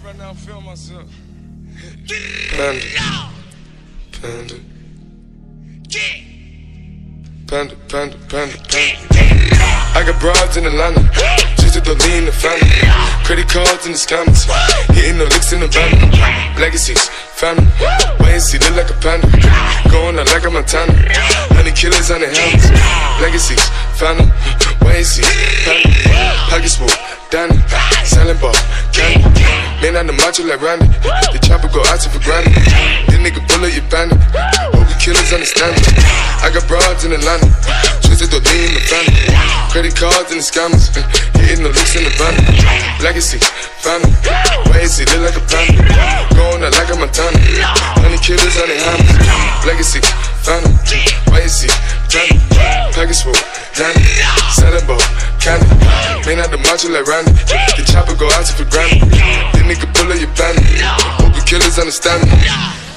Right now, I feel myself. Panda. Panda. Panda, panda, panda, panda. I got broads in Atlanta, just to the lean the family. Credit cards in the scammers, hitting the licks in the van. Legacies, family, wait and see, look like a panda. Going out like a Montana, 100 killers on the helmets. Legacies, family, wait and see, family. Pockets full, Danny, selling ball, candy. Man on the macho like Randy, the chopper go out for granted. This nigga bullet, you bandit. Hope the killers understand it. I got broads in Atlanta, twisted the lean in the family. Credit cards and the scammers, hitting the licks in the van. Legacy, family, wait and see, look like a panda. Going out like a Montana, 100 killers on their hammers. Legacy, family, wait and see, family. Package full, Danny, selling ball, candy. Man out the macho like Randy, the chopper go out for granted. This nigga bullet, you bandit. Hope the killers understand me.